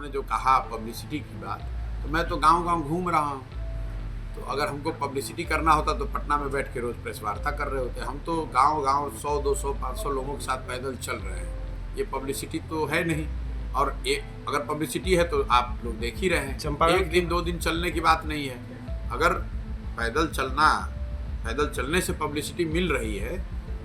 आपने जो कहा पब्लिसिटी की बात, तो मैं तो गांव-गांव घूम रहा हूँ। तो अगर हमको पब्लिसिटी करना होता तो पटना में बैठ के रोज़ प्रेस वार्ता कर रहे होते। हम तो गांव-गांव 100, 200, 500 लोगों के साथ पैदल चल रहे हैं। ये पब्लिसिटी तो है नहीं। और अगर पब्लिसिटी है तो आप लोग देख ही रहे हैं। एक दिन 2 दिन चलने की बात नहीं है। अगर पैदल चलने से पब्लिसिटी मिल रही है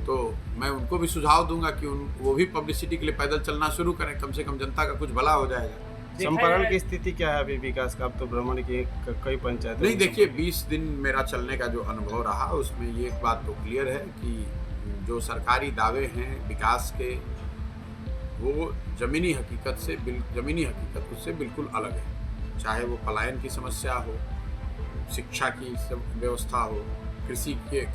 तो मैं उनको भी सुझाव दूंगा कि वो भी पब्लिसिटी के लिए पैदल चलना शुरू करें। कम से कम जनता का कुछ भला हो जाएगा। चंपारण की स्थिति क्या है अभी विकास का? अब तो भ्रमण की कई पंचायत नहीं, देखिए 20 दिन मेरा चलने का जो अनुभव रहा उसमें ये एक बात तो क्लियर है कि जो सरकारी दावे हैं विकास के, वो ज़मीनी हकीकत उससे बिल्कुल अलग है। चाहे वो पलायन की समस्या हो, शिक्षा की व्यवस्था हो,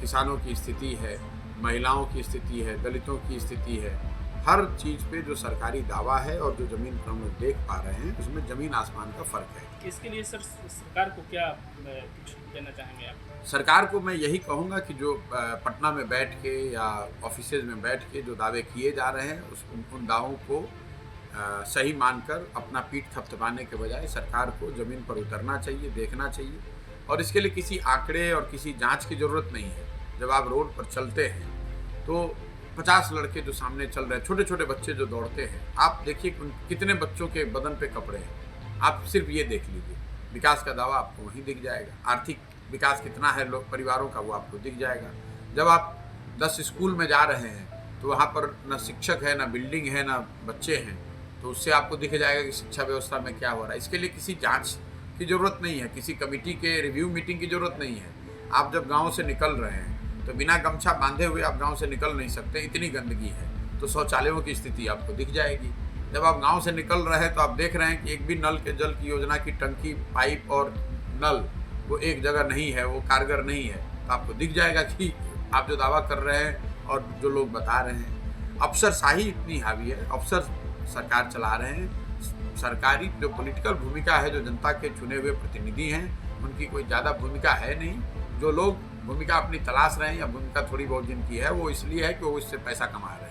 किसानों की स्थिति है, महिलाओं की स्थिति है, दलितों की स्थिति है, हर चीज़ पे जो सरकारी दावा है और जो ज़मीन पर हम लोग देख पा रहे हैं उसमें ज़मीन आसमान का फ़र्क है। इसके लिए सर सरकार को क्या कुछ देना चाहेंगे आप? सरकार को मैं यही कहूँगा कि जो पटना में बैठ के या ऑफिसेज में बैठ के जो दावे किए जा रहे हैं उन दावों को सही मानकर अपना पीठ थपथपाने के बजाय सरकार को ज़मीन पर उतरना चाहिए, देखना चाहिए। और इसके लिए किसी आंकड़े और किसी जांच की ज़रूरत नहीं है। जब आप रोड पर चलते हैं तो 50 लड़के जो सामने चल रहे हैं, छोटे छोटे बच्चे जो दौड़ते हैं, आप देखिए कितने बच्चों के बदन पे कपड़े हैं। आप सिर्फ ये देख लीजिए, विकास का दावा आपको वहीं दिख जाएगा। आर्थिक विकास कितना है लोग परिवारों का, वो आपको दिख जाएगा। जब आप 10 स्कूल में जा रहे हैं तो वहाँ पर न शिक्षक है, न बिल्डिंग है, न बच्चे हैं, तो उससे आपको दिख जाएगा कि शिक्षा व्यवस्था में क्या हो रहा है। इसके लिए किसी जांच की ज़रूरत नहीं है, किसी कमेटी के रिव्यू मीटिंग की ज़रूरत नहीं है। आप जब गाँव से निकल रहे हैं तो बिना गमछा बांधे हुए आप गांव से निकल नहीं सकते, इतनी गंदगी है। तो शौचालयों की स्थिति आपको दिख जाएगी। जब आप गांव से निकल रहे हैं तो आप देख रहे हैं कि एक भी नल के जल की योजना की टंकी, पाइप और नल वो एक जगह नहीं है, वो कारगर नहीं है। तो आपको दिख जाएगा कि आप जो दावा कर रहे हैं और जो लोग बता रहे हैं, अफसरशाही इतनी हावी है, अफसर सरकार चला रहे हैं। सरकारी जो पॉलिटिकल भूमिका है, जो जनता के चुने हुए प्रतिनिधि हैं, उनकी कोई ज़्यादा भूमिका है नहीं। जो लोग भूमिका अपनी तलाश रहे हैं या भूमिका थोड़ी बहुत जिनकी है, वो इसलिए है कि वो इससे पैसा कमा रहे हैं।